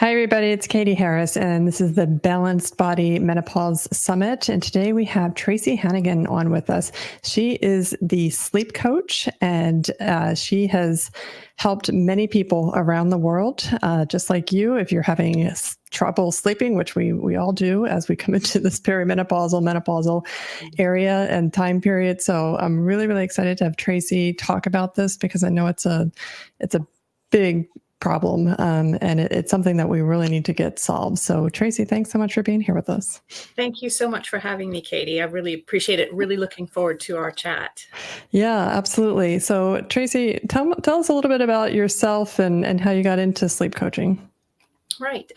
Hi, everybody. It's Catie Harris, and this is the Balanced Body Menopause Summit. And today we have Tracy Hannigan on with us. She is the sleep coach, and she has helped many people around the world, just like you. If you're having trouble sleeping, which we all do as we come into this perimenopausal, menopausal area and time period. So I'm really, really excited to have Tracy talk about this because I know it's a big problem, and it's something that we really need to get solved. So Tracy, thanks so much for being here with us. Thank you so much for having me, Catie. I really appreciate it. Really looking forward to our chat. Yeah, absolutely. So Tracy, tell us a little bit about yourself and how you got into sleep coaching. Right.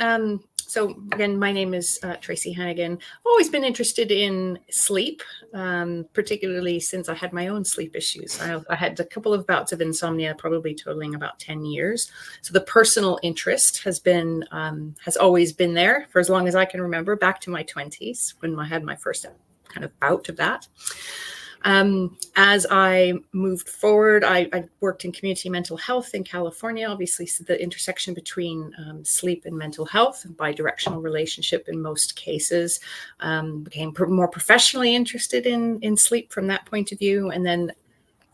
So again, my name is Tracy Hannigan. I've always been interested in sleep, particularly since I had my own sleep issues. I had a couple of bouts of insomnia, probably totaling about 10 years. So the personal interest has always been there for as long as I can remember, back to my 20s when I had my first kind of bout of that. As I moved forward, I worked in community mental health in California, obviously the intersection between sleep and mental health, bi-directional relationship in most cases. Became more professionally interested in sleep from that point of view. And then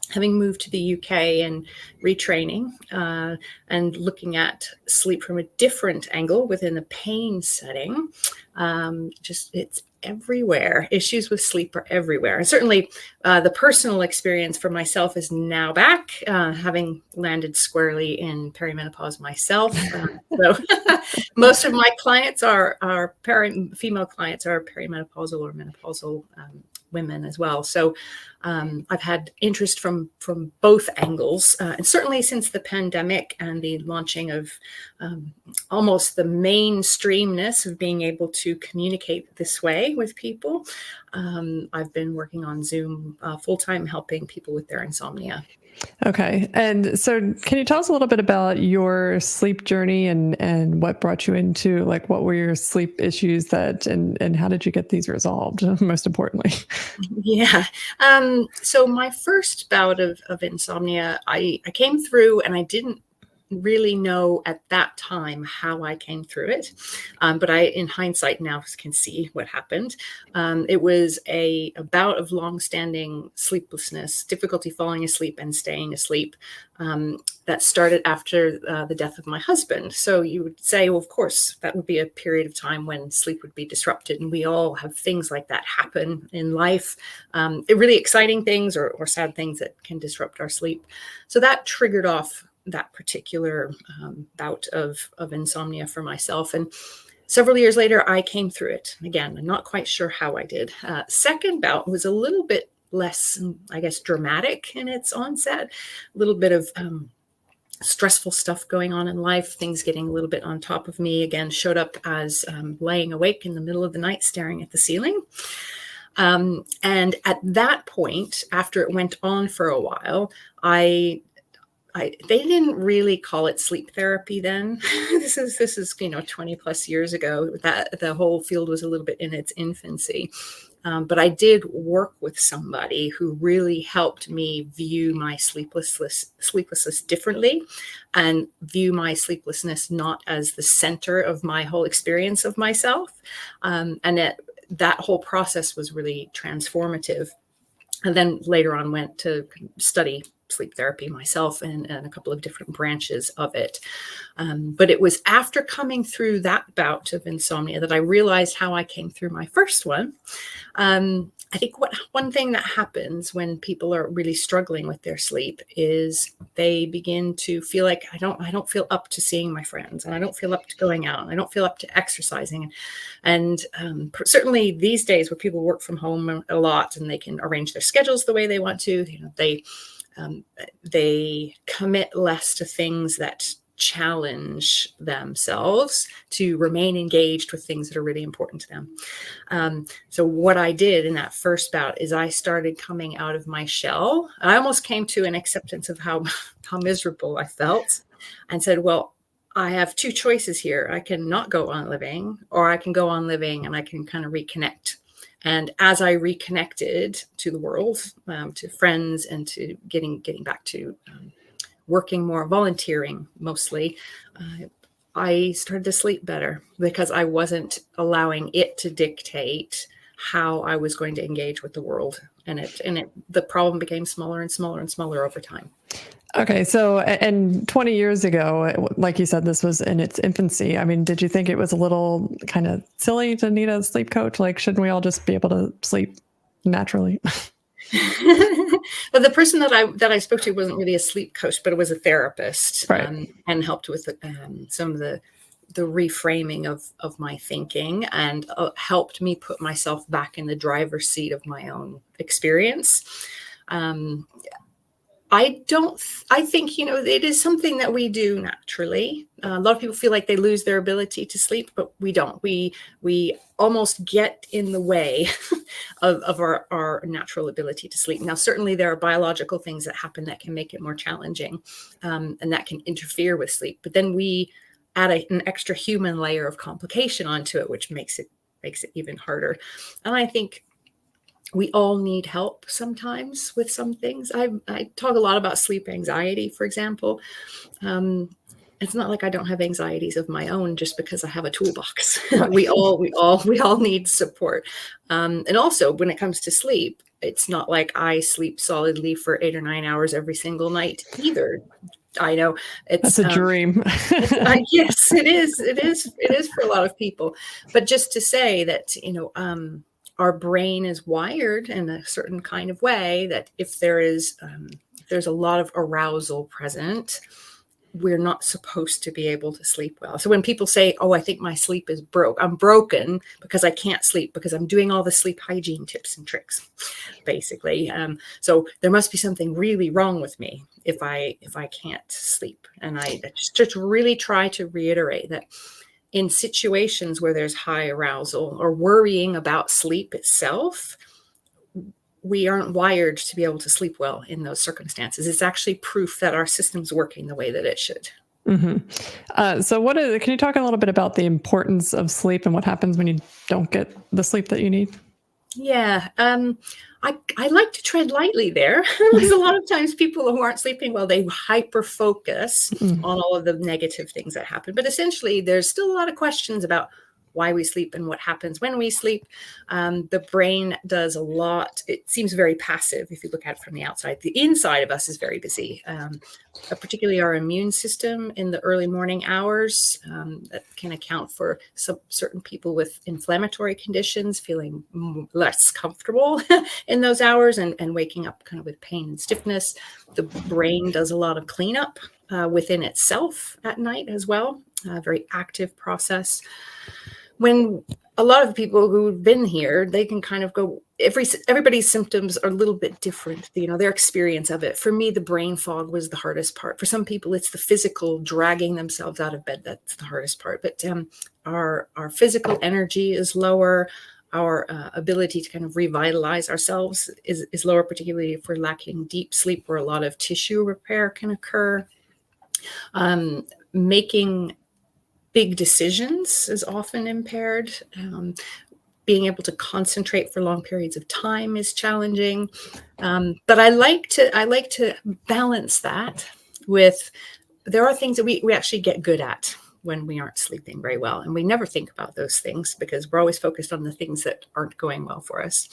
having moved to the UK and retraining and looking at sleep from a different angle within the pain setting, it's everywhere. Issues with sleep are everywhere. And certainly the personal experience for myself is now back, having landed squarely in perimenopause myself. So most of my clients female clients are perimenopausal or menopausal women as well. So I've had interest from both angles, and certainly since the pandemic and the launching of almost the mainstreamness of being able to communicate this way with people, I've been working on Zoom full-time, helping people with their insomnia. Okay. And so can you tell us a little bit about your sleep journey and what brought you into, like, what were your sleep issues and how did you get these resolved, most importantly? Yeah. So my first bout of insomnia, I came through and I didn't really know at that time how I came through it. But I, in hindsight now, can see what happened. It was a bout of longstanding sleeplessness, difficulty falling asleep and staying asleep, that started after the death of my husband. So you would say, well, of course, that would be a period of time when sleep would be disrupted. And we all have things like that happen in life. Really exciting things or sad things that can disrupt our sleep. So that triggered off that particular bout of insomnia for myself. And several years later, I came through it. Again, I'm not quite sure how I did. Second bout was a little bit less, I guess, dramatic in its onset, a little bit of stressful stuff going on in life, things getting a little bit on top of me. Again, showed up as laying awake in the middle of the night, staring at the ceiling. And at that point, after it went on for a while, they didn't really call it sleep therapy then. This is 20 plus years ago. That the whole field was a little bit in its infancy. But I did work with somebody who really helped me view my sleeplessness differently, and view my sleeplessness not as the center of my whole experience of myself. And that whole process was really transformative. And then later on went to study sleep therapy myself and a couple of different branches of it. But it was after coming through that bout of insomnia that I realized how I came through my first one. I think one thing that happens when people are really struggling with their sleep is they begin to feel like I don't feel up to seeing my friends, and I don't feel up to going out, and I don't feel up to exercising. And certainly these days where people work from home a lot and they can arrange their schedules the way they want to, they commit less to things that challenge themselves to remain engaged with things that are really important to them. So what I did in that first bout is I started coming out of my shell. I almost came to an acceptance of how miserable I felt, and said, well, I have two choices here. I can not go on living, or I can go on living and I can kind of reconnect. And as I reconnected to the world, to friends, and to getting back to working more, volunteering mostly, I started to sleep better because I wasn't allowing it to dictate how I was going to engage with the world. And the problem became smaller and smaller and smaller over time. Okay. So, and 20 years ago, like you said, this was in its infancy. I mean, did you think it was a little kind of silly to need a sleep coach? Like, shouldn't we all just be able to sleep naturally? But the person that I spoke to wasn't really a sleep coach, but it was a therapist, Right. and helped with some of the reframing of my thinking, and helped me put myself back in the driver's seat of my own experience. I think, it is something that we do naturally. A lot of people feel like they lose their ability to sleep, but we don't. We almost get in the way of our natural ability to sleep. Now, certainly there are biological things that happen that can make it more challenging, and that can interfere with sleep. But then we add an extra human layer of complication onto it, which makes it even harder. And I think we all need help sometimes with some things. I talk a lot about sleep anxiety, for example. It's not like I don't have anxieties of my own just because I have a toolbox. Right. we all need support. And also when it comes to sleep, it's not like I sleep solidly for 8 or 9 hours every single night either. I know That's a dream. yes, it is. It is for a lot of people. But just to say that, our brain is wired in a certain kind of way that if there's a lot of arousal present, we're not supposed to be able to sleep well. So when people say, "Oh, I think my sleep is I'm broken because I can't sleep because I'm doing all the sleep hygiene tips and tricks," basically. So there must be something really wrong with me if I can't sleep. And I just really try to reiterate that in situations where there's high arousal or worrying about sleep itself, we aren't wired to be able to sleep well in those circumstances. It's actually proof that our system's working the way that it should. Mm-hmm. So can you talk a little bit about the importance of sleep and what happens when you don't get the sleep that you need? Yeah. I like to tread lightly there because a lot of times people who aren't sleeping well, they hyper focus on all of the negative things that happen. But essentially, there's still a lot of questions about why we sleep and what happens when we sleep. The brain does a lot. It seems very passive if you look at it from the outside. The inside of us is very busy, particularly our immune system in the early morning hours. That can account for some certain people with inflammatory conditions feeling less comfortable in those hours and waking up kind of with pain and stiffness. The brain does a lot of cleanup within itself at night as well. A very active process. When a lot of people who've been here, they can kind of go, everybody's symptoms are a little bit different, their experience of it. For me, the brain fog was the hardest part. For some people, it's the physical dragging themselves out of bed. That's the hardest part. But our physical energy is lower. Our ability to kind of revitalize ourselves is lower, particularly if we're lacking deep sleep where a lot of tissue repair can occur. Making big decisions is often impaired. Being able to concentrate for long periods of time is challenging. But I like to balance that with, there are things that we actually get good at when we aren't sleeping very well. And we never think about those things because we're always focused on the things that aren't going well for us.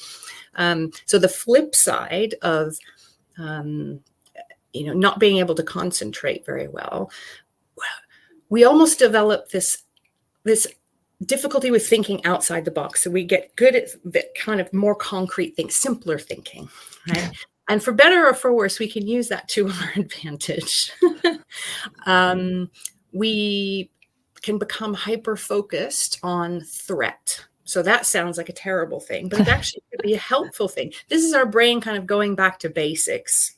So the flip side of, not being able to concentrate very well, we almost develop this difficulty with thinking outside the box. So we get good at the kind of more concrete things, simpler thinking, right? And for better or for worse, we can use that to our advantage. We can become hyper-focused on threat. So that sounds like a terrible thing, but it actually could be a helpful thing. This is our brain kind of going back to basics.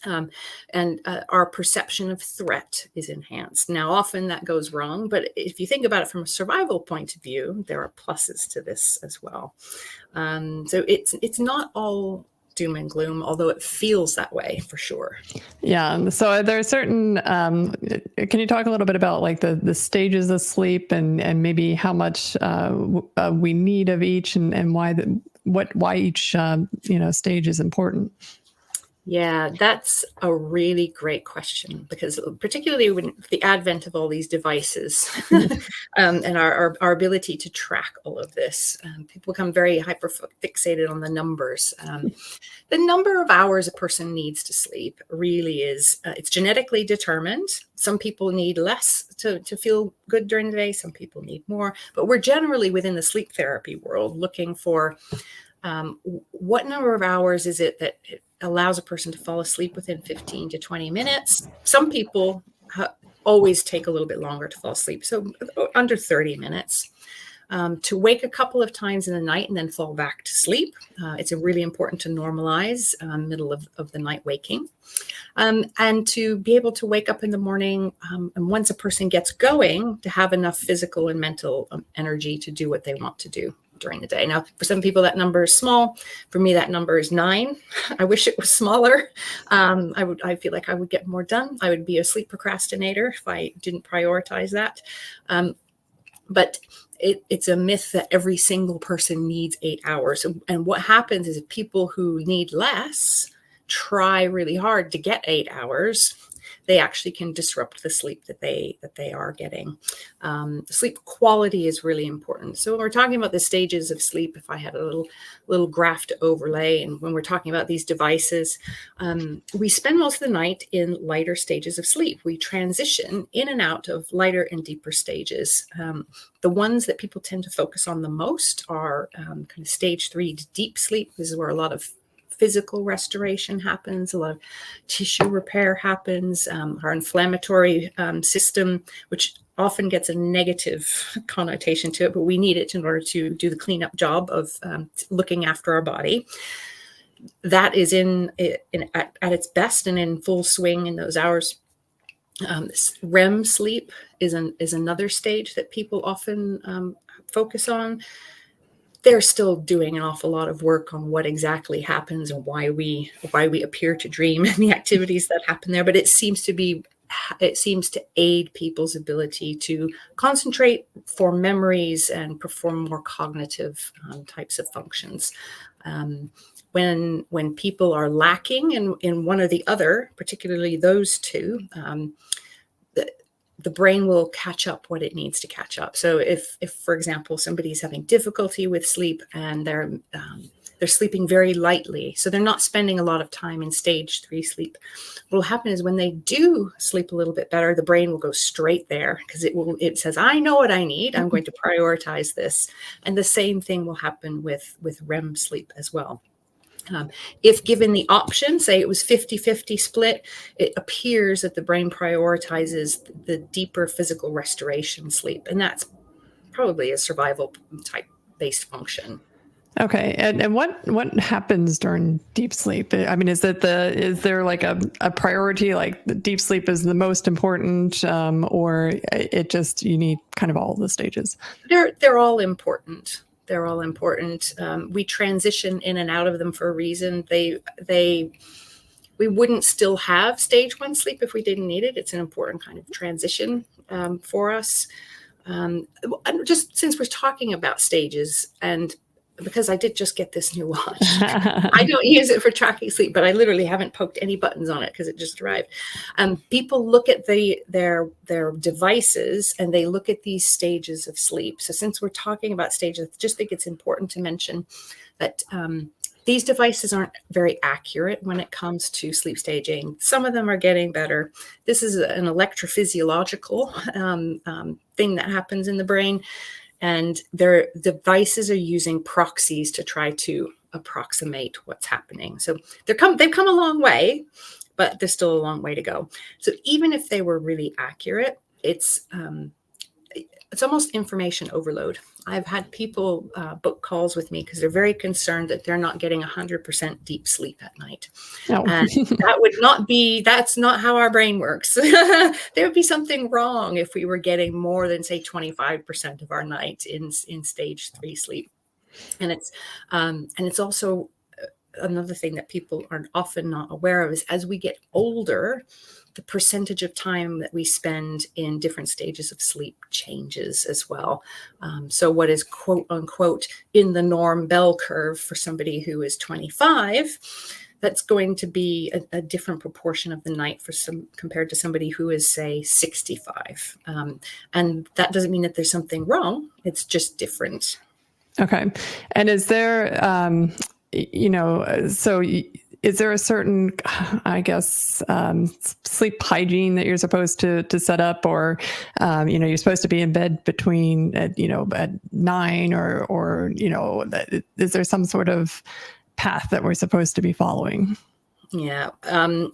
And our perception of threat is enhanced. Now, often that goes wrong, but if you think about it from a survival point of view, there are pluses to this as well. So it's not all doom and gloom, although it feels that way for sure. Yeah. So there are certain, can you talk a little bit about like the stages of sleep and maybe how much we need of each and why each, stage is important? Yeah, that's a really great question, because particularly with the advent of all these devices and our ability to track all of this, people become very hyper fixated on the numbers. The number of hours a person needs to sleep really is, it's genetically determined. Some people need less to feel good during the day. Some people need more, but we're generally within the sleep therapy world looking for what number of hours is it that it allows a person to fall asleep within 15 to 20 minutes. Some people always take a little bit longer to fall asleep, so under 30 minutes. To wake a couple of times in the night and then fall back to sleep. It's really important to normalize middle of the night waking. And to be able to wake up in the morning, and once a person gets going, to have enough physical and mental energy to do what they want to do during the day. Now, for some people, that number is small. For me, that number is 9. I wish it was smaller. I feel like I would get more done. I would be a sleep procrastinator if I didn't prioritize that. But it's a myth that every single person needs 8 hours. And what happens is people who need less try really hard to get 8 hours. They actually can disrupt the sleep that they are getting. Sleep quality is really important. So when we're talking about the stages of sleep, if I had a little graph to overlay, and when we're talking about these devices, we spend most of the night in lighter stages of sleep. We transition in and out of lighter and deeper stages. The ones that people tend to focus on the most are kind of stage 3 deep sleep. This is where a lot of physical restoration happens, a lot of tissue repair happens, our inflammatory system, which often gets a negative connotation to it, but we need it in order to do the cleanup job of looking after our body. That is at its best and in full swing in those hours. REM sleep is another stage that people often focus on. They're still doing an awful lot of work on what exactly happens and why we appear to dream and the activities that happen there. But it seems to aid people's ability to concentrate, form memories, and perform more cognitive types of functions. When people are lacking in one or the other, particularly those two, the brain will catch up what it needs to catch up. So if for example, somebody's having difficulty with sleep and they're sleeping very lightly, so they're not spending a lot of time in stage 3 sleep, what will happen is when they do sleep a little bit better, the brain will go straight there because it says, I know what I need. I'm going to prioritize this. And the same thing will happen with REM sleep as well. If given the option, say it was 50-50 split, it appears that the brain prioritizes the deeper physical restoration sleep. And that's probably a survival type based function. Okay. And what happens during deep sleep? I mean, is there like a priority, like the deep sleep is the most important, or it just, you need kind of all the stages? They're all important. They're all important. We transition in and out of them for a reason. We wouldn't still have stage 1 sleep if we didn't need it. It's an important kind of transition for us. Just since we're talking about stages, and because I did just get this new watch, I don't use it for tracking sleep, but I literally haven't poked any buttons on it because it just arrived. People look at their devices and they look at these stages of sleep. So since we're talking about stages, I just think it's important to mention that these devices aren't very accurate when it comes to sleep staging. Some of them are getting better. This is an electrophysiological thing that happens in the brain. And their devices are using proxies to try to approximate what's happening. So they've come a long way, but there's still a long way to go. So even if they were really accurate, it's almost information overload. I've had people book calls with me because they're very concerned that they're not getting 100% deep sleep at night. Oh. And that's not how our brain works. There would be something wrong if we were getting more than, say, 25% of our night in stage 3 sleep. And it's also another thing that people are often not aware of is as we get older, the percentage of time that we spend in different stages of sleep changes as well. So what is quote unquote in the norm bell curve for somebody who is 25 that's going to be a different proportion of the night for some compared to somebody who is, say, 65. And that doesn't mean that there's something wrong. It's just different. Okay. And is there, is there a certain, I guess, sleep hygiene that you're supposed to set up, or, you're supposed to be in bed between, at 9 or, is there some sort of path that we're supposed to be following? Yeah.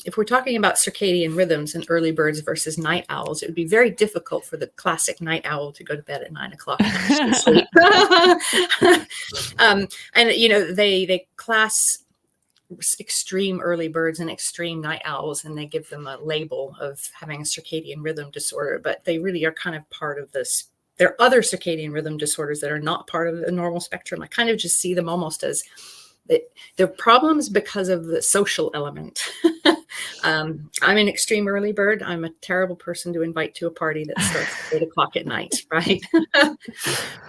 If we're talking about circadian rhythms and early birds versus night owls, it would be very difficult for the classic night owl to go to bed at 9 o'clock and actually sleep. And, they class extreme early birds and extreme night owls, and they give them a label of having a circadian rhythm disorder, but they really are kind of part of this. There are other circadian rhythm disorders that are not part of the normal spectrum. I kind of just see them almost as they're problems because of the social element. I'm an extreme early bird. I'm a terrible person to invite to a party that starts at 8 o'clock at night, right?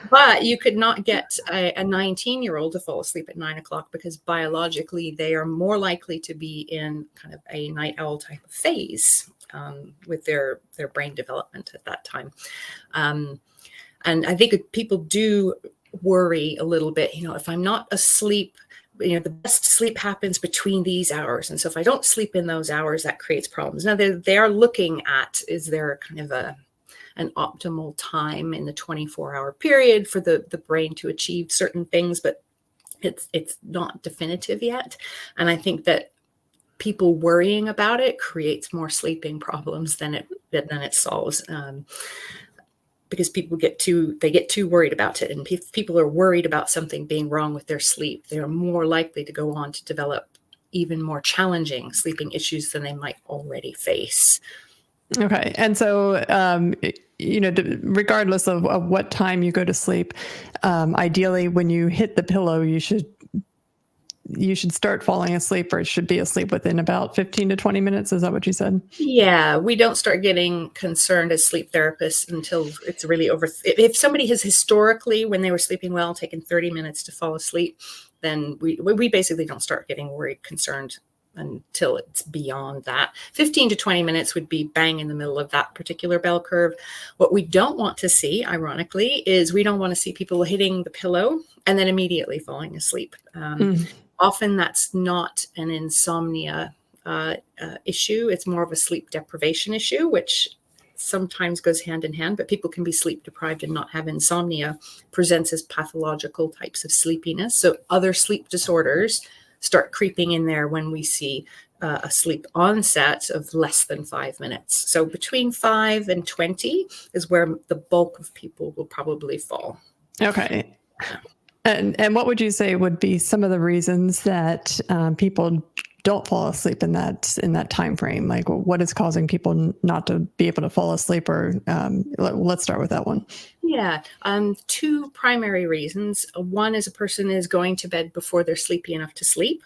But you could not get a 19-year-old to fall asleep at 9 o'clock because biologically they are more likely to be in kind of a night owl type of phase with their brain development at that time. And I think people do worry a little bit, if I'm not asleep, the best sleep happens between these hours. And so if I don't sleep in those hours, that creates problems. Now they are looking at, is there kind of an optimal time in the 24-hour period for the brain to achieve certain things, but it's not definitive yet. And I think that people worrying about it creates more sleeping problems than it solves. Because people get too worried about it. And if people are worried about something being wrong with their sleep, they are more likely to go on to develop even more challenging sleeping issues than they might already face. Okay. And so, regardless of what time you go to sleep, ideally when you hit the pillow, you should start falling asleep, or should be asleep within about 15 to 20 minutes. Is that what you said? Yeah, we don't start getting concerned as sleep therapists until it's really over. If somebody has historically, when they were sleeping well, taken 30 minutes to fall asleep, then we basically don't start getting worried, concerned until it's beyond that. 15 to 20 minutes would be bang in the middle of that particular bell curve. What we don't want to see, ironically, is we don't want to see people hitting the pillow and then immediately falling asleep. Often that's not an insomnia issue. It's more of a sleep deprivation issue, which sometimes goes hand in hand, but people can be sleep deprived and not have insomnia. Presents as pathological types of sleepiness. So other sleep disorders start creeping in there when we see a sleep onset of less than 5 minutes. So between 5 and 20 is where the bulk of people will probably fall. Okay. And what would you say would be some of the reasons that people don't fall asleep in that time frame? Like, what is causing people not to be able to fall asleep? Or let's start with that one. Yeah, two primary reasons. One is a person is going to bed before they're sleepy enough to sleep.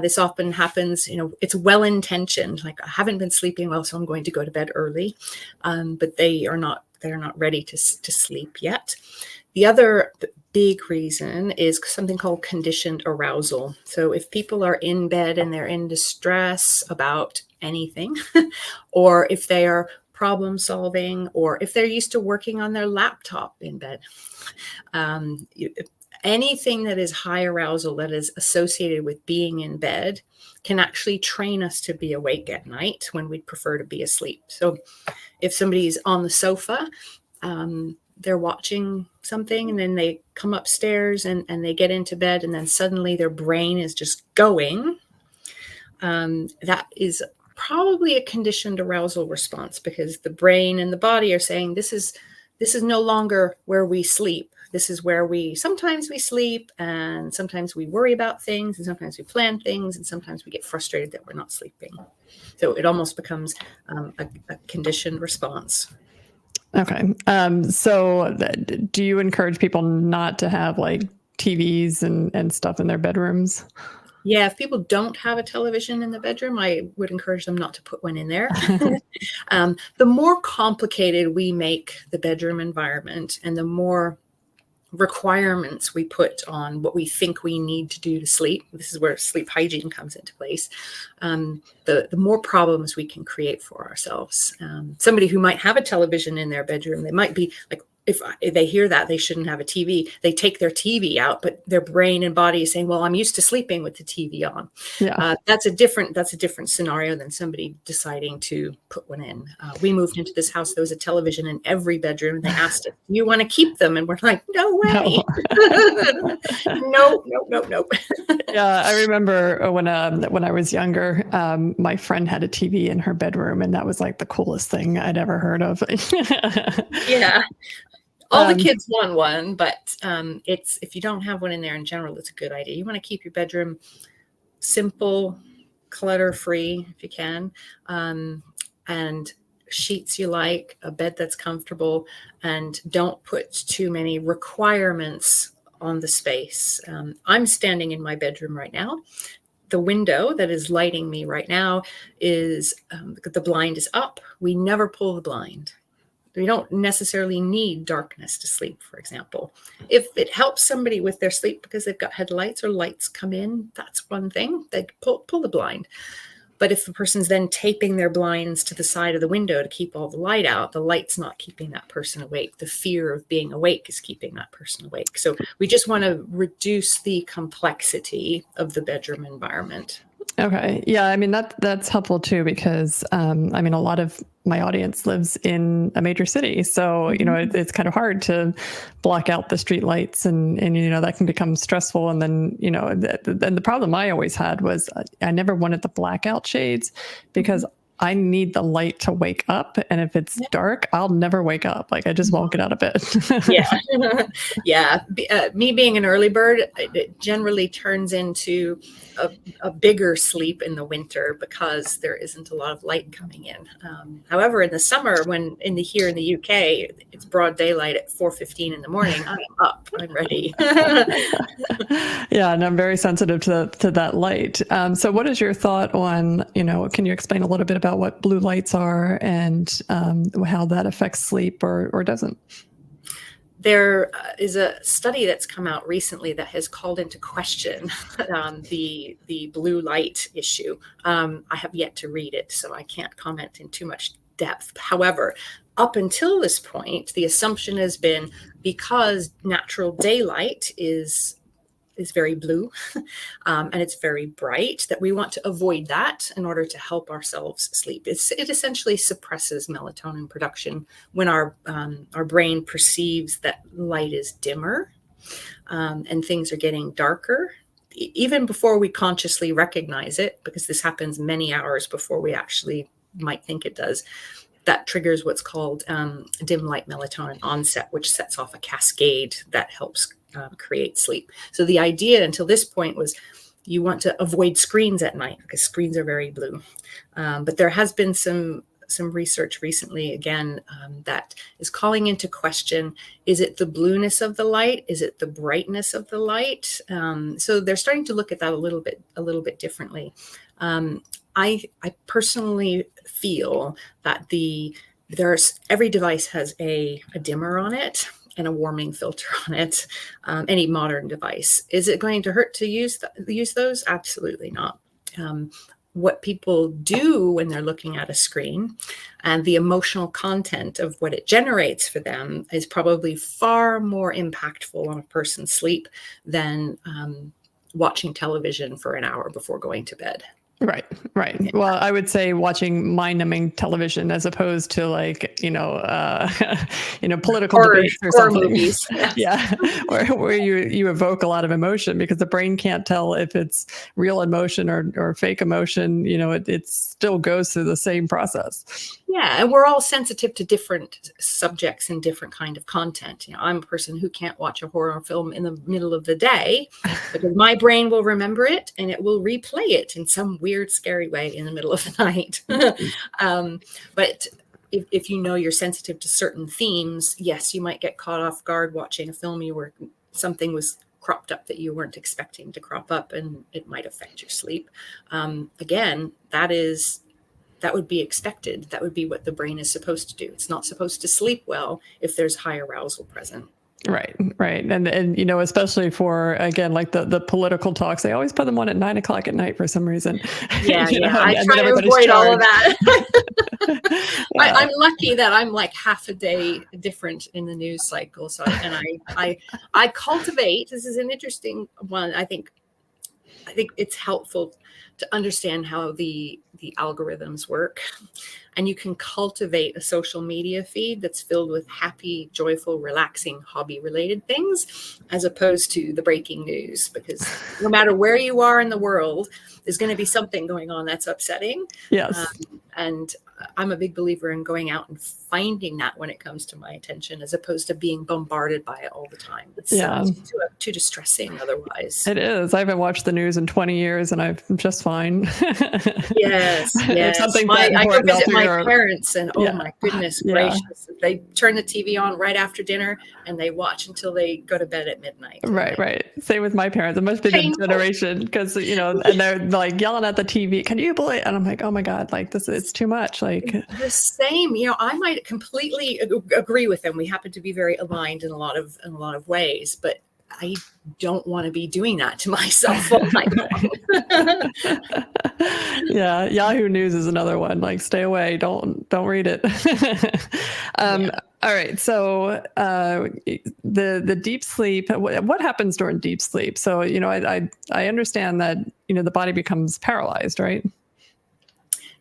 This often happens, it's well-intentioned. Like, I haven't been sleeping well, so I'm going to go to bed early, but they're not ready to sleep yet. The other big reason is something called conditioned arousal. So if people are in bed and they're in distress about anything, or if they are problem solving, or if they're used to working on their laptop in bed, anything that is high arousal that is associated with being in bed can actually train us to be awake at night when we'd prefer to be asleep. So if somebody's on the sofa, they're watching something, and then they come upstairs and they get into bed, and then suddenly their brain is just going. That is probably a conditioned arousal response, because the brain and the body are saying, this is no longer where we sleep. This is where sometimes we sleep, and sometimes we worry about things, and sometimes we plan things, and sometimes we get frustrated that we're not sleeping. So it almost becomes a conditioned response. Okay. So do you encourage people not to have like TVs and stuff in their bedrooms? Yeah, if people don't have a television in the bedroom, I would encourage them not to put one in there. The more complicated we make the bedroom environment, and the more requirements we put on what we think we need to do to sleep, this is where sleep hygiene comes into place, the more problems we can create for ourselves. Somebody who might have a television in their bedroom, they might be like, if they hear that they shouldn't have a TV, they take their TV out, but their brain and body is saying, well, I'm used to sleeping with the TV on. Yeah. That's a different scenario than somebody deciding to put one in. We moved into this house, there was a television in every bedroom, and they asked us, do you want to keep them? And we're like, no way. No. No. Yeah, I remember when I was younger, my friend had a TV in her bedroom, and that was like the coolest thing I'd ever heard of. Yeah. All the kids want one, but it's, if you don't have one in there in general, it's a good idea. You want to keep your bedroom simple, clutter-free if you can, and sheets you like, a bed that's comfortable, and don't put too many requirements on the space. I'm standing in my bedroom right now. The window that is lighting me right now is, the blind is up. We never pull the blind. We don't necessarily need darkness to sleep, for example. If it helps somebody with their sleep because they've got headlights or lights come in, that's one thing. They pull the blind. But if the person's then taping their blinds to the side of the window to keep all the light out, the light's not keeping that person awake. The fear of being awake is keeping that person awake. So we just want to reduce the complexity of the bedroom environment. Okay. Yeah. I mean, that's helpful too, because, I mean, a lot of my audience lives in a major city. So, it's kind of hard to block out the street lights and, that can become stressful. And then, the problem I always had was I never wanted the blackout shades because I need the light to wake up. And if it's dark, I'll never wake up. Like I just won't get out of bed. Yeah. Yeah. Me being an early bird, it generally turns into a bigger sleep in the winter because there isn't a lot of light coming in. However, in the summer, here in the UK, it's broad daylight at 4:15 in the morning, I'm up, I'm ready. Yeah, and I'm very sensitive to that light. So what is your thought on, can you explain a little bit about what blue lights are and how that affects sleep or doesn't? There is a study that's come out recently that has called into question the blue light issue. I have yet to read it, so I can't comment in too much depth. However, up until this point, the assumption has been because natural daylight is very blue and it's very bright, that we want to avoid that in order to help ourselves sleep. It essentially suppresses melatonin production when our brain perceives that light is dimmer and things are getting darker, even before we consciously recognize it, because this happens many hours before we actually might think it does. That triggers what's called dim light melatonin onset, which sets off a cascade that helps create sleep. So the idea until this point was you want to avoid screens at night because screens are very blue. But there has been some research recently, again, that is calling into question, is it the blueness of the light? Is it the brightness of the light? So they're starting to look at that a little bit differently. I personally feel that every device has a dimmer on it and a warming filter on it. Any modern device. Is it going to hurt to use those? Absolutely not. What people do when they're looking at a screen and the emotional content of what it generates for them is probably far more impactful on a person's sleep than watching television for an hour before going to bed. Right. Yeah. Well, I would say watching mind-numbing television as opposed to political debates or something. Movies. Yeah, where you evoke a lot of emotion because the brain can't tell if it's real emotion or fake emotion. It still goes through the same process. Yeah, and we're all sensitive to different subjects and different kind of content. I'm a person who can't watch a horror film in the middle of the day because my brain will remember it and it will replay it in some weird, scary way in the middle of the night. But if you're sensitive to certain themes, yes, you might get caught off guard watching a film where something was cropped up that you weren't expecting to crop up, and it might affect your sleep. Again, that would be expected. That would be what the brain is supposed to do. It's not supposed to sleep well if there's high arousal present. Right, right. And you know, especially for, again, like the political talks, they always put them on at 9 o'clock at night for some reason. Yeah, You know, yeah. I and then try to everybody's avoid all of charged. that. Yeah. I'm lucky that I'm like half a day different in the news cycle. So I cultivate. This is an interesting one. I think it's helpful to understand how the algorithms work. And you can cultivate a social media feed that's filled with happy, joyful, relaxing, hobby-related things, as opposed to the breaking news, because no matter where you are in the world, there's going to be something going on that's upsetting. Yes. And I'm a big believer in going out and finding that when it comes to my attention, as opposed to being bombarded by it all the time. It's too distressing otherwise. It is. I haven't watched the news in 20 years and I'm just fine. Yes, yes. If something's I go important, I'll visit my figure out. parents, and oh Yeah. my goodness Yeah. gracious, they turn the TV on right after dinner and they watch until they go to bed at midnight. Right, right. Same with my parents. It must be the generation, because, you know, and they're like yelling at the TV, "Can you believe?" And I'm like, oh my God, like it's too much. Like The same, you know, I might completely agree with them. We happen to be very aligned in a lot of ways, but I don't want to be doing that to myself all night long. Yeah, Yahoo News is another one. Like, stay away. Don't read it. All right. So the deep sleep. What happens during deep sleep? So, you know, I understand that, you know, the body becomes paralyzed, right?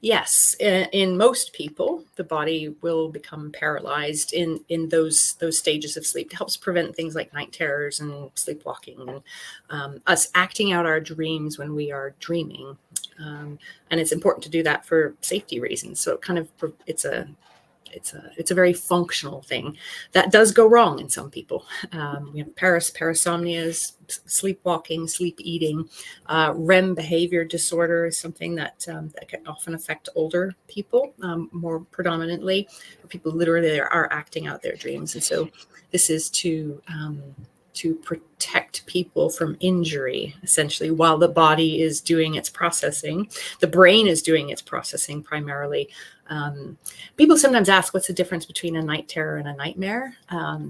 Yes, in most people, the body will become paralyzed in those stages of sleep. It helps prevent things like night terrors and sleepwalking, and us acting out our dreams when we are dreaming. And it's important to do that for safety reasons. So it's a very functional thing that does go wrong in some people. We have parasomnias, sleepwalking, sleep eating, REM behavior disorder is something that can often affect older people more predominantly. People literally are acting out their dreams, and so this is to protect people from injury, essentially, while the body is doing its processing. The brain is doing its processing primarily. People sometimes ask, what's the difference between a night terror and a nightmare?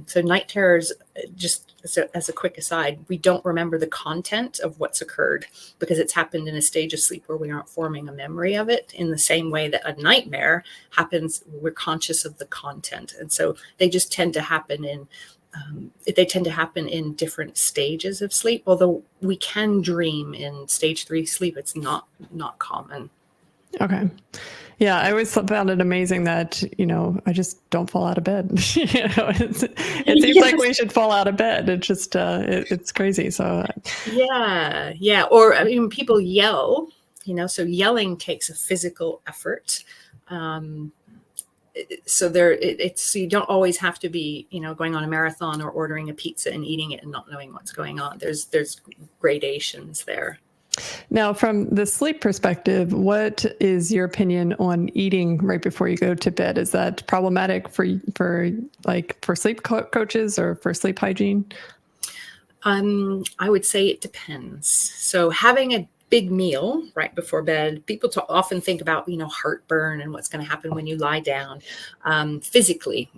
So night terrors, just as a quick aside, we don't remember the content of what's occurred because it's happened in a stage of sleep where we aren't forming a memory of it, in the same way that a nightmare happens, we're conscious of the content. And so they just tend to happen in different stages of sleep, although we can dream in stage 3 sleep. It's not common. Okay. Yeah, I always found it amazing that, you know, I just don't fall out of bed. You know, it seems like we should fall out of bed. It's just, it's crazy. So yeah. Or I mean, people yell, you know, so yelling takes a physical effort. So you don't always have to be, you know, going on a marathon or ordering a pizza and eating it and not knowing what's going on. There's gradations there. Now, from the sleep perspective, what is your opinion on eating right before you go to bed? Is that problematic for sleep coaches or for sleep hygiene? I would say it depends. So having a big meal right before bed, people often think about, you know, heartburn and what's going to happen when you lie down, physically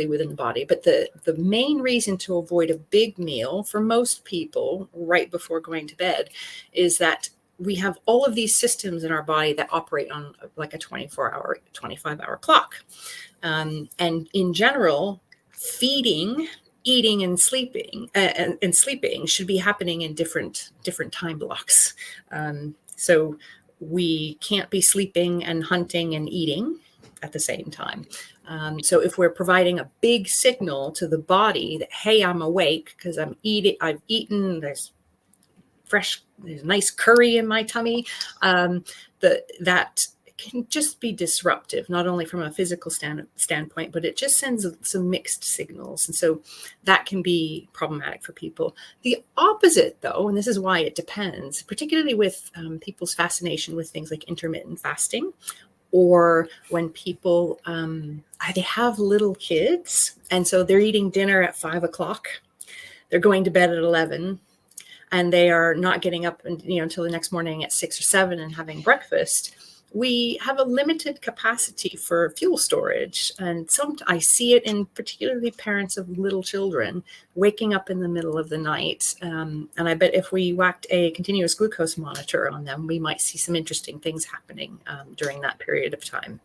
within the body. But the main reason to avoid a big meal for most people right before going to bed is that we have all of these systems in our body that operate on like a 24-hour, 25-hour clock. And in general, feeding, eating, and sleeping should be happening in different time blocks. So we can't be sleeping and hunting and eating at the same time. So if we're providing a big signal to the body that, hey, I'm awake because I've eaten, there's nice curry in my tummy, that can just be disruptive, not only from a physical standpoint, but it just sends some mixed signals. And so that can be problematic for people. The opposite, though, and this is why it depends, particularly with people's fascination with things like intermittent fasting, or when people, they have little kids, and so they're eating dinner at 5 o'clock, they're going to bed at 11, and they are not getting up until the next morning at 6 or 7 and having breakfast. we have a limited capacity for fuel storage. And I see it in particularly parents of little children waking up in the middle of the night. And I bet if we whacked a continuous glucose monitor on them, we might see some interesting things happening during that period of time.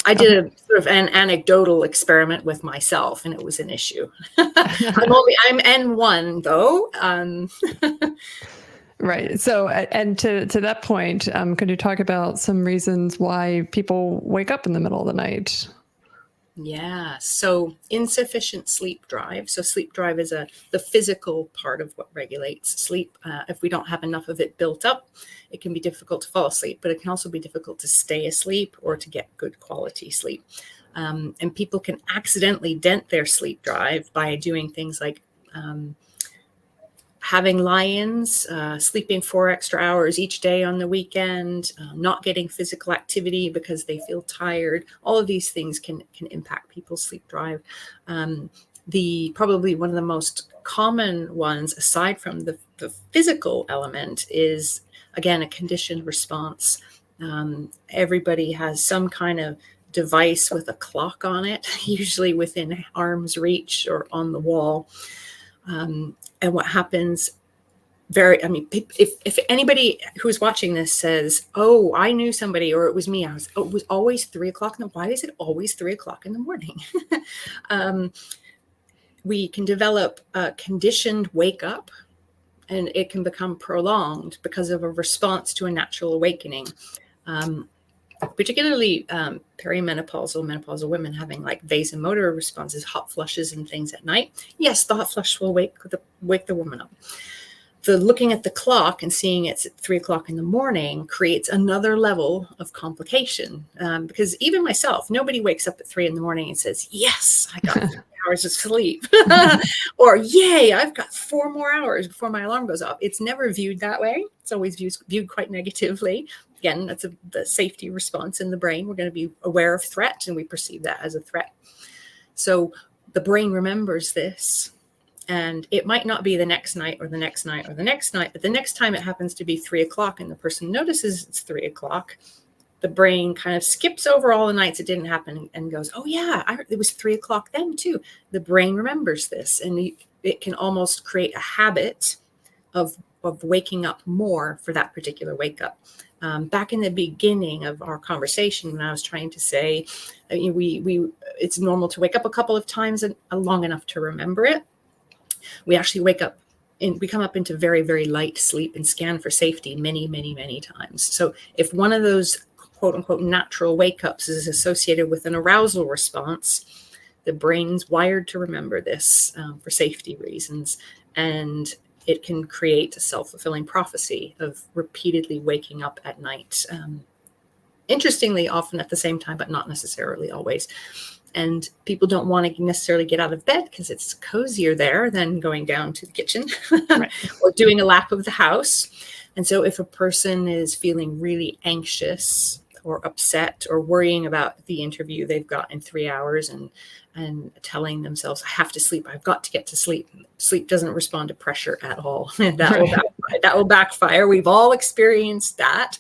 I did a sort of an anecdotal experiment with myself, and it was an issue. I'm N1 though. Right. So, and to that point, could you talk about some reasons why people wake up in the middle of the night? Yeah. So insufficient sleep drive. So sleep drive is the physical part of what regulates sleep. If we don't have enough of it built up, it can be difficult to fall asleep, but it can also be difficult to stay asleep or to get good quality sleep. And people can accidentally dent their sleep drive by doing things like having lie-ins, sleeping 4 extra hours each day on the weekend, not getting physical activity because they feel tired. All of these things can impact people's sleep drive. Probably one of the most common ones, aside from the physical element, is, again, a conditioned response. Everybody has some kind of device with a clock on it, usually within arm's reach or on the wall. And what happens if anybody who's watching this says, oh, I knew somebody, or it was me, it was always 3 o'clock. Why is it always 3 o'clock in the morning? We can develop a conditioned wake up, and it can become prolonged because of a response to a natural awakening. Particularly perimenopausal, menopausal women having like vasomotor responses, hot flushes and things at night. Yes, the hot flush will wake the woman up. The looking at the clock and seeing it's at 3 o'clock in the morning creates another level of complication. Because even myself, nobody wakes up at 3 in the morning and says, yes, I got 3 hours of sleep. Or, yay, I've got 4 more hours before my alarm goes off. It's never viewed that way. It's always viewed quite negatively. Again, that's the safety response in the brain. We're going to be aware of threat, and we perceive that as a threat. So the brain remembers this, and it might not be the next night or the next night or the next night, but the next time it happens to be 3 o'clock and the person notices it's 3 o'clock, the brain kind of skips over all the nights it didn't happen and goes, oh yeah, it was 3 o'clock then too. The brain remembers this, and it can almost create a habit of waking up more for that particular wake up. Back in the beginning of our conversation, when I was trying to say, it's normal to wake up a couple of times and long enough to remember it. We actually wake up and we come up into very, very light sleep and scan for safety many, many, many times. So if one of those quote unquote natural wake ups is associated with an arousal response, the brain's wired to remember this for safety reasons. And it can create a self-fulfilling prophecy of repeatedly waking up at night. Interestingly, often at the same time, but not necessarily always. And people don't want to necessarily get out of bed because it's cozier there than going down to the kitchen or doing a lap of the house. And so if a person is feeling really anxious or upset or worrying about the interview they've got in 3 hours and telling themselves, I have to sleep, I've got to get to sleep. Sleep doesn't respond to pressure at all. And that will backfire. We've all experienced that.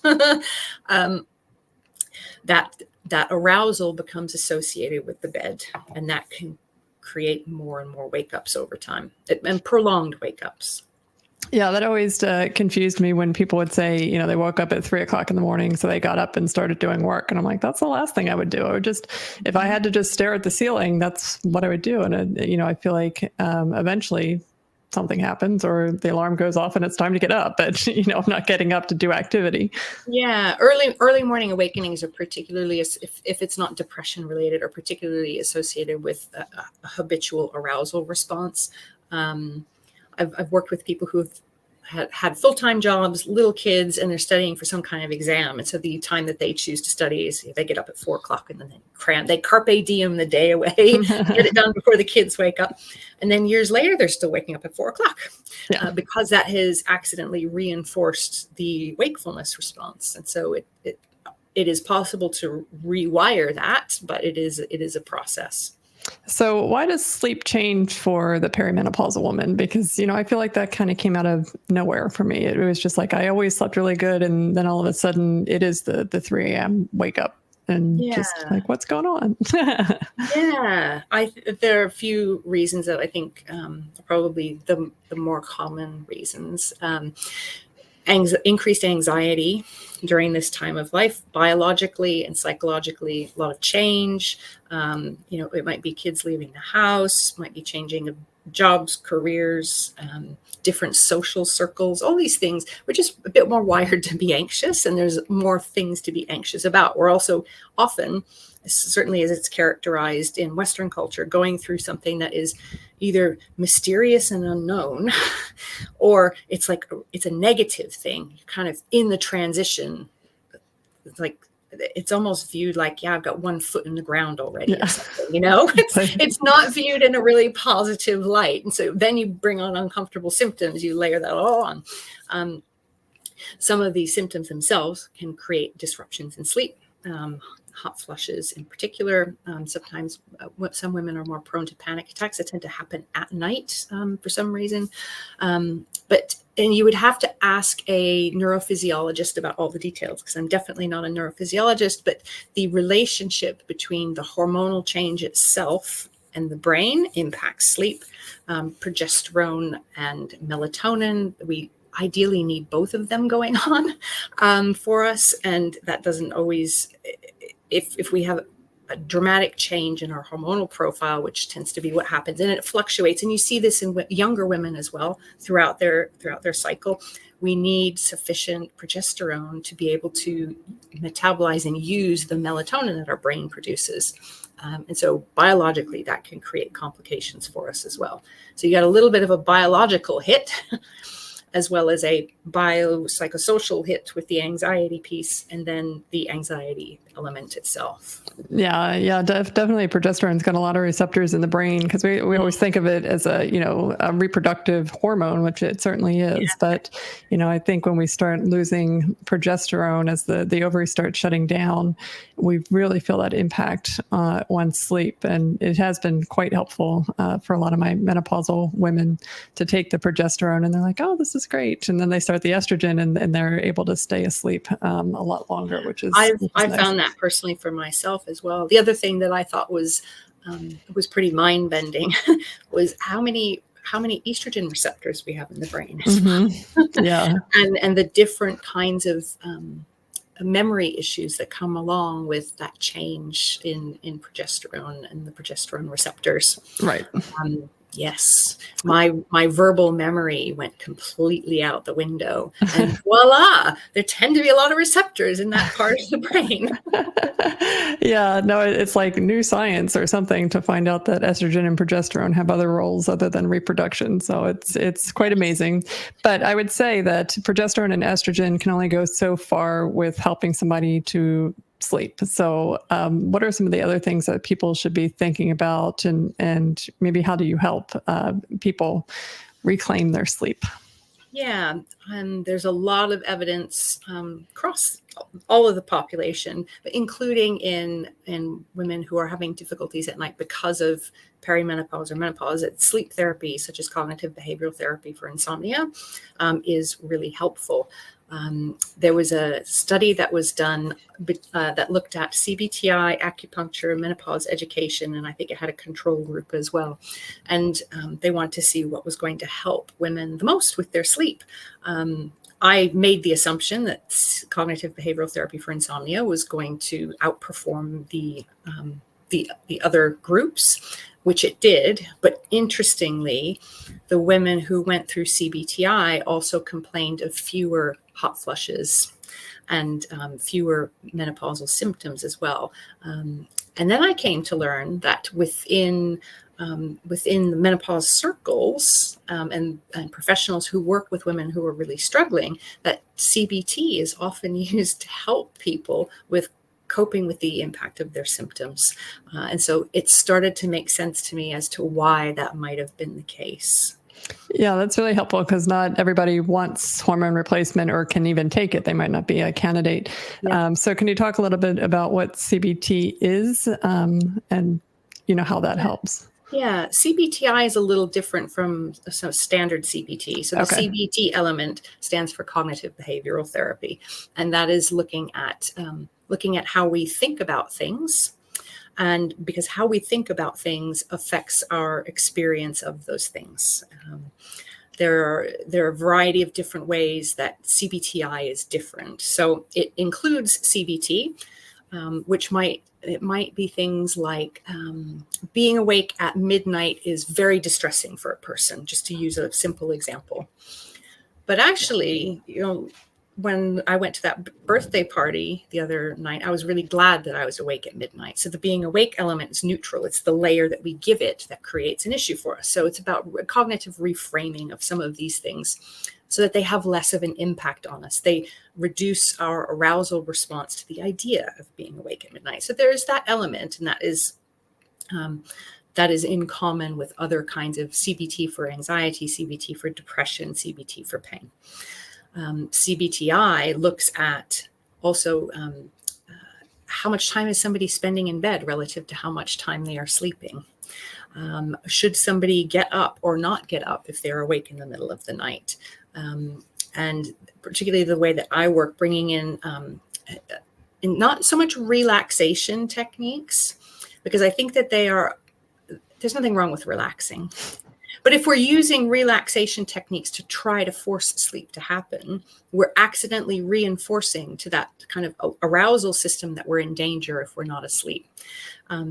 That arousal becomes associated with the bed, and that can create more and more wake-ups over time, and prolonged wake-ups. Yeah, that always confused me when people would say, they woke up at 3 o'clock in the morning, so they got up and started doing work. And I'm like, that's the last thing I would do. I would just, if I had to just stare at the ceiling, that's what I would do. And, I feel like eventually something happens or the alarm goes off and it's time to get up. But, I'm not getting up to do activity. Yeah, early morning awakenings are particularly, if it's not depression related, or particularly associated with a habitual arousal response. I've worked with people who've had full-time jobs, little kids, and they're studying for some kind of exam. And so the time that they choose to study is they get up at 4 o'clock and then they carpe diem the day away, get it done before the kids wake up. And then years later, they're still waking up at 4 o'clock because that has accidentally reinforced the wakefulness response. And so it is possible to rewire that, but it is a process. So why does sleep change for the perimenopausal woman? Because, I feel like that kind of came out of nowhere for me. It was just like, I always slept really good. And then all of a sudden it is the 3 a.m. wake up and just Yeah. like, what's going on? Yeah, there are a few reasons that I think probably the more common reasons. Increased anxiety during this time of life, biologically and psychologically, a lot of change. It might be kids leaving the house, might be changing of jobs, careers, different social circles, all these things. We're just a bit more wired to be anxious, and there's more things to be anxious about. We're also often, certainly as it's characterized in Western culture, going through something that is either mysterious and unknown, or it's a negative thing. You're kind of in the transition. It's like, it's almost viewed like, yeah, I've got one foot in the ground already, or something, it's not viewed in a really positive light. And so then you bring on uncomfortable symptoms, you layer that all on. Some of these symptoms themselves can create disruptions in sleep. Hot flushes in particular. Sometimes some women are more prone to panic attacks that tend to happen at night for some reason. And you would have to ask a neurophysiologist about all the details, because I'm definitely not a neurophysiologist, but the relationship between the hormonal change itself and the brain impacts sleep. Progesterone and melatonin, we ideally need both of them going on for us. And that doesn't always, if we have a dramatic change in our hormonal profile, which tends to be what happens, and it fluctuates, and you see this in younger women as well throughout their cycle, we need sufficient progesterone to be able to metabolize and use the melatonin that our brain produces. And so biologically, that can create complications for us as well. So you got a little bit of a biological hit as well as a biopsychosocial hit with the anxiety piece, and then the anxiety element itself. Yeah, definitely. Progesterone's got a lot of receptors in the brain, because we always think of it as a reproductive hormone, which it certainly is. Yeah. But, I think when we start losing progesterone as the ovaries start shutting down, we really feel that impact on sleep. And it has been quite helpful for a lot of my menopausal women to take the progesterone, and they're like, oh, this is great. And then they start the estrogen, and they're able to stay asleep a lot longer, which is I nice. Found that personally for myself as well. The other thing that I thought was pretty mind-bending was how many estrogen receptors we have in the brain. Mm-hmm. Yeah. and the different kinds of memory issues that come along with that change in progesterone and the progesterone receptors. Right. Yes, my verbal memory went completely out the window, and voila, there tend to be a lot of receptors in that part of the brain. Yeah, no, it's like new science or something to find out that estrogen and progesterone have other roles other than reproduction. So it's quite amazing. But I would say that progesterone and estrogen can only go so far with helping somebody to sleep. So what are some of the other things that people should be thinking about, and maybe how do you help people reclaim their sleep? Yeah, there's a lot of evidence across all of the population, but including in women who are having difficulties at night because of perimenopause or menopause, that sleep therapy, such as cognitive behavioral therapy for insomnia, is really helpful. There was a study that was done that looked at CBTI, acupuncture, menopause education, and I think it had a control group as well. And they wanted to see what was going to help women the most with their sleep. I made the assumption that cognitive behavioral therapy for insomnia was going to outperform the other groups, which it did. But interestingly, the women who went through CBTI also complained of fewer hot flushes and fewer menopausal symptoms as well. And then I came to learn that within the menopause circles and professionals who work with women who are really struggling, that CBT is often used to help people with coping with the impact of their symptoms. And so it started to make sense to me as to why that might have been the case. Yeah, that's really helpful, because not everybody wants hormone replacement or can even take it. They might not be a candidate. Yeah. So can you talk a little bit about what CBT is and how that helps. Yeah, CBTI is a little different from standard CBT. So the Okay. CBT element stands for cognitive behavioral therapy, and that is looking at how we think about things, and because how we think about things affects our experience of those things. There are a variety of different ways that CBTI is different. So it includes CBT, which might be things like being awake at midnight is very distressing for a person, just to use a simple example. But actually, when I went to that birthday party the other night, I was really glad that I was awake at midnight. So the being awake element is neutral. It's the layer that we give it that creates an issue for us. So it's about cognitive reframing of some of these things so that they have less of an impact on us. They reduce our arousal response to the idea of being awake at midnight. So there is that element, and that is in common with other kinds of CBT for anxiety, CBT for depression, CBT for pain. CBTI looks at also how much time is somebody spending in bed relative to how much time they are sleeping. Should somebody get up or not get up if they're awake in the middle of the night? And particularly the way that I work, bringing in not so much relaxation techniques, because I think that there's nothing wrong with relaxing. But if we're using relaxation techniques to try to force sleep to happen, we're accidentally reinforcing to that kind of arousal system that we're in danger if we're not asleep.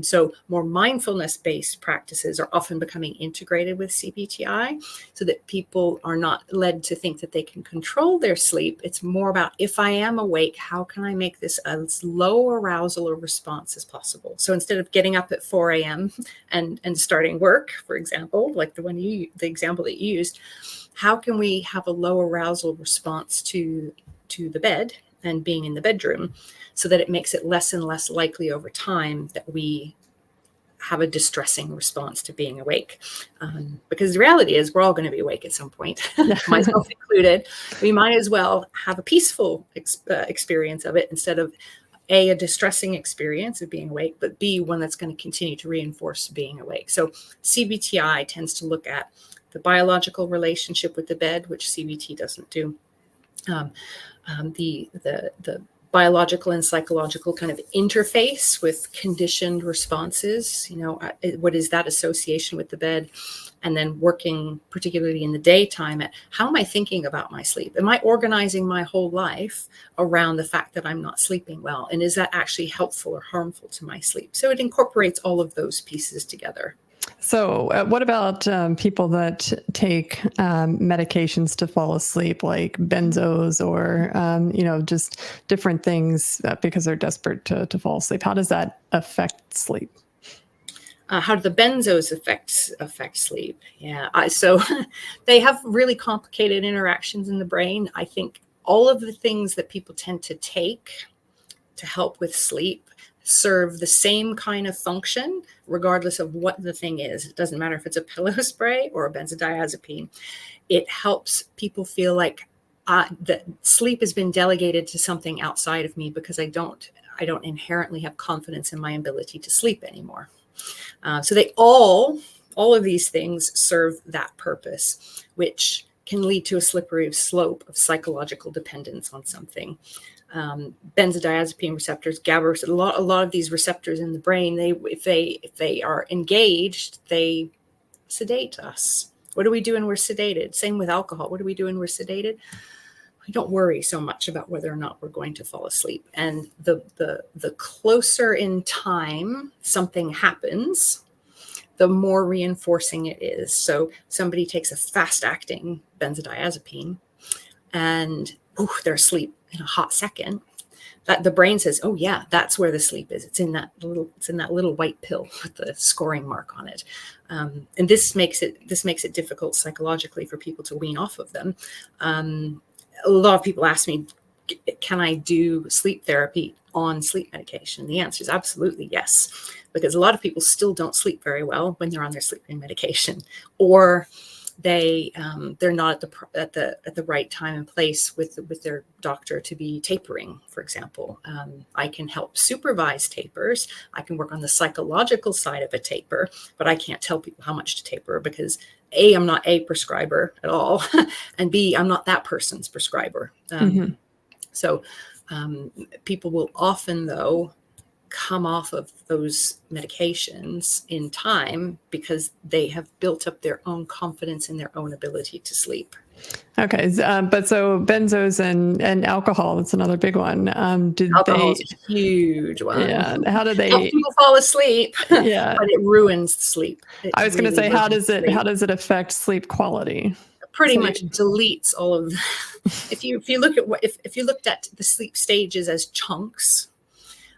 So more mindfulness-based practices are often becoming integrated with CBTI so that people are not led to think that they can control their sleep. It's more about, if I am awake, how can I make this as low arousal or response as possible? So instead of getting up at 4 a.m. and starting work, for example, like the example that you used, how can we have a low arousal response to the bed and being in the bedroom, so that it makes it less and less likely over time that we have a distressing response to being awake. Because the reality is we're all going to be awake at some point, myself included. We might as well have a peaceful experience of it instead of a distressing experience of being awake, but B, one that's going to continue to reinforce being awake. So CBTI tends to look at the biological relationship with the bed, which CBT doesn't do. The biological and psychological kind of interface with conditioned responses, what is that association with the bed? And then working particularly in the daytime at, how am I thinking about my sleep? Am I organizing my whole life around the fact that I'm not sleeping well? And is that actually helpful or harmful to my sleep? So it incorporates all of those pieces together. So what about people that take medications to fall asleep, like benzos or, just different things because they're desperate to fall asleep? How does that affect sleep? How do the benzos affect sleep? Yeah, so they have really complicated interactions in the brain. I think all of the things that people tend to take to help with sleep serve the same kind of function, regardless of what the thing is. It doesn't matter if it's a pillow spray or a benzodiazepine. It helps people feel like that sleep has been delegated to something outside of me because I don't inherently have confidence in my ability to sleep anymore. So they all of these things serve that purpose, which can lead to a slippery slope of psychological dependence on something. Benzodiazepine receptors, GABA, a lot of these receptors in the brain, if they are engaged, they sedate us. What do we do when we're sedated? Same with alcohol. What do we do when we're sedated? We don't worry so much about whether or not we're going to fall asleep. And the closer in time something happens, the more reinforcing it is. So somebody takes a fast-acting benzodiazepine and they're asleep in a hot second. That the brain says, "Oh yeah, that's where the sleep is. It's in that little white pill with the scoring mark on it." And this makes it difficult psychologically for people to wean off of them. A lot of people ask me, "Can I do sleep therapy on sleep medication?" The answer is absolutely yes, because a lot of people still don't sleep very well when they're on their sleeping medication, or they're not at the right time and place with their doctor to be tapering, for example. I can help supervise tapers. I can work on the psychological side of a taper, but I can't tell people how much to taper because A, I'm not a prescriber at all, and B, I'm not that person's prescriber. So people will often, though, come off of those medications in time because they have built up their own confidence in their own ability to sleep. Okay. But so benzos and alcohol, that's another big one. Alcohol is a huge one. Yeah. How do they help people fall asleep? Yeah. But it ruins sleep. I was going to say, how does it affect sleep quality? Pretty much deletes all of if you look at if you looked at the sleep stages as chunks,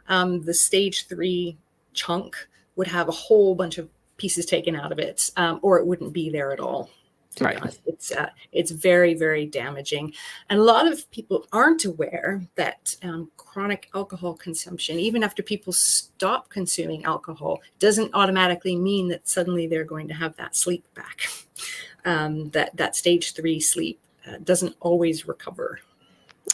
the stage 3 chunk would have a whole bunch of pieces taken out of it, or it wouldn't be there at all. Right. It's very, very damaging. And a lot of people aren't aware that chronic alcohol consumption, even after people stop consuming alcohol, doesn't automatically mean that suddenly they're going to have that sleep back. That stage 3 sleep doesn't always recover.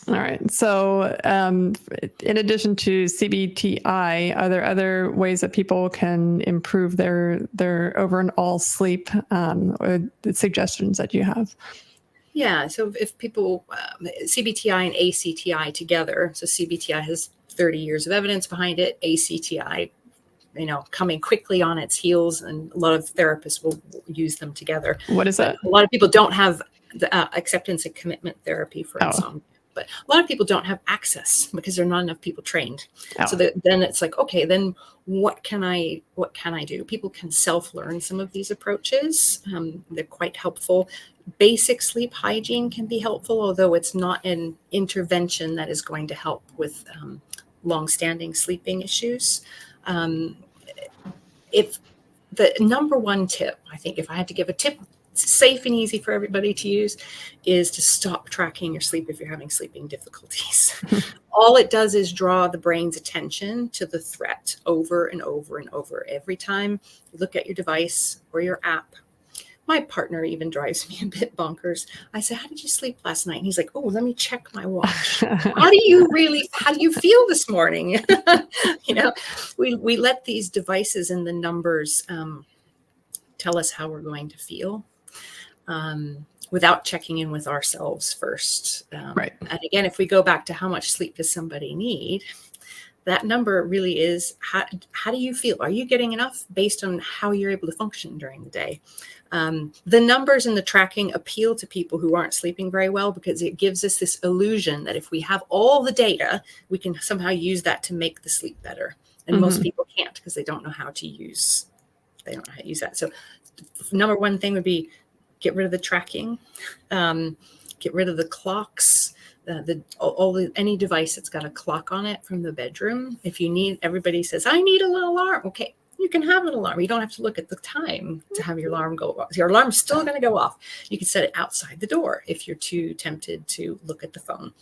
All right. So in addition to CBTI, are there other ways that people can improve their overall sleep, or the suggestions that you have? Yeah. So if people, CBTI and ACTI together, so CBTI has 30 years of evidence behind it, ACTI, coming quickly on its heels, and a lot of therapists will use them together. What is that? A lot of people don't have the acceptance and commitment therapy for insomnia. But a lot of people don't have access because there are not enough people trained. So then it's like, okay, then what can I do? People can self-learn some of these approaches. They're quite helpful. Basic sleep hygiene can be helpful, although it's not an intervention that is going to help with long-standing sleeping issues. If the number one tip, I think if I had to give a tip, safe and easy for everybody to use, is to stop tracking your sleep if you're having sleeping difficulties. All it does is draw the brain's attention to the threat over and over and over. Every time you look at your device or your app. My partner even drives me a bit bonkers. I said, how did you sleep last night? And he's like, oh, let me check my watch. How do you feel this morning? We let these devices and the numbers tell us how we're going to feel. Without checking in with ourselves first. Right. And again, if we go back to how much sleep does somebody need, that number really is how do you feel? Are you getting enough based on how you're able to function during the day? The numbers and the tracking appeal to people who aren't sleeping very well because it gives us this illusion that if we have all the data, we can somehow use that to make the sleep better. And most people can't because they don't know how to use that. So number one thing would be get rid of the tracking, get rid of the clocks, any device that's got a clock on it from the bedroom. If you need, everybody says, I need an alarm. Okay, you can have an alarm. You don't have to look at the time to have your alarm go off. Your alarm's still going to go off. You can set it outside the door if you're too tempted to look at the phone.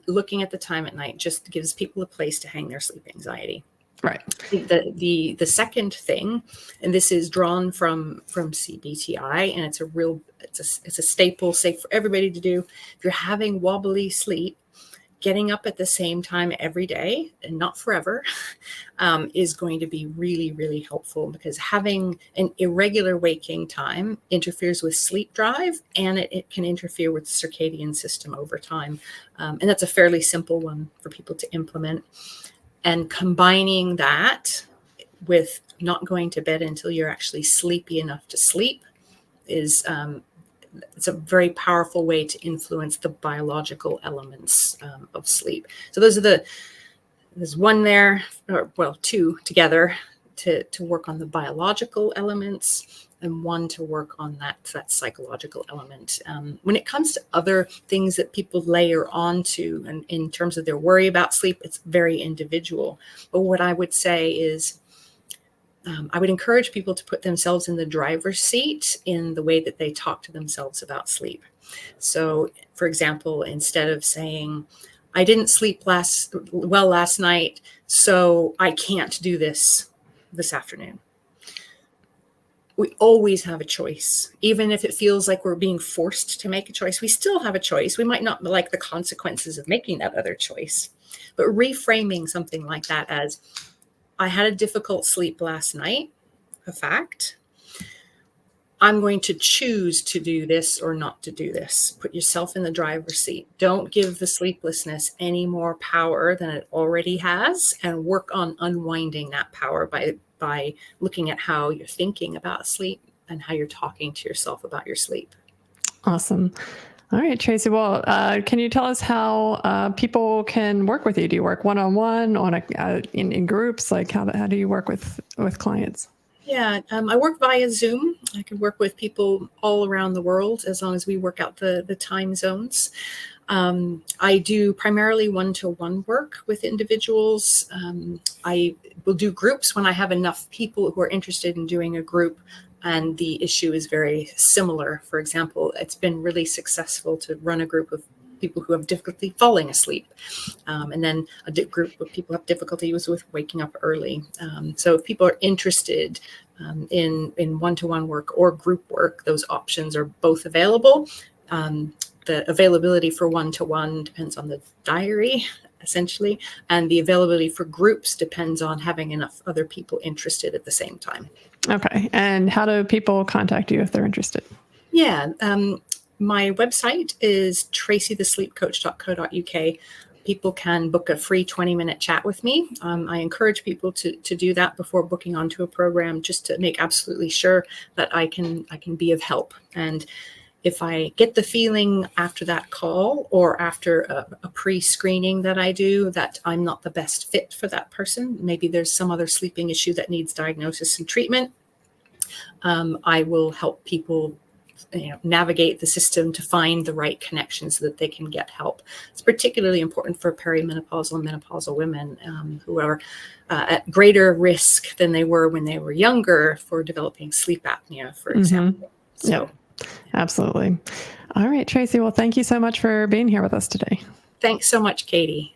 Looking at the time at night just gives people a place to hang their sleep anxiety. Right. The second thing, and this is drawn from CBTI, and it's a staple, safe for everybody to do. If you're having wobbly sleep, getting up at the same time every day and not forever is going to be really, really helpful because having an irregular waking time interferes with sleep drive and it can interfere with the circadian system over time. And that's a fairly simple one for people to implement. And combining that with not going to bed until you're actually sleepy enough to sleep is it's a very powerful way to influence the biological elements of sleep. So there's one there, or well, two together to work on the biological elements and one to work on that psychological element. When it comes to other things that people layer onto, and in terms of their worry about sleep, it's very individual. But what I would say is, I would encourage people to put themselves in the driver's seat in the way that they talk to themselves about sleep. So, for example, instead of saying, I didn't sleep well last night, so I can't do this afternoon. we always have a choice. Even if it feels like we're being forced to make a choice, we still have a choice. We might not like the consequences of making that other choice, but reframing something like that as, I had a difficult sleep last night, a fact. I'm going to choose to do this or not to do this. Put yourself in the driver's seat. Don't give the sleeplessness any more power than it already has, and work on unwinding that power by looking at how you're thinking about sleep and how you're talking to yourself about your sleep. Awesome. All right, Tracy. Well, can you tell us how people can work with you? Do you work one-on-one, in groups? Like how do you work with clients? Yeah, I work via Zoom. I can work with people all around the world as long as we work out the time zones. I do primarily one-to-one work with individuals. I will do groups when I have enough people who are interested in doing a group and the issue is very similar. For example, it's been really successful to run a group of people who have difficulty falling asleep. And then a group of people who have difficulty with waking up early. So if people are interested in one-to-one work or group work, those options are both available. The availability for one-to-one depends on the diary, essentially, and the availability for groups depends on having enough other people interested at the same time. Okay. And how do people contact you if they're interested? Yeah. My website is tracythesleepcoach.co.uk. People can book a free 20-minute chat with me. I encourage people to do that before booking onto a program, just to make absolutely sure that I can be of help. And if I get the feeling after that call or after a pre-screening that I do that I'm not the best fit for that person, maybe there's some other sleeping issue that needs diagnosis and treatment, I will help people navigate the system to find the right connections so that they can get help. It's particularly important for perimenopausal and menopausal women who are at greater risk than they were when they were younger for developing sleep apnea, for example. So, yeah, absolutely. All right, Tracy. Well, thank you so much for being here with us today. Thanks so much, Catie.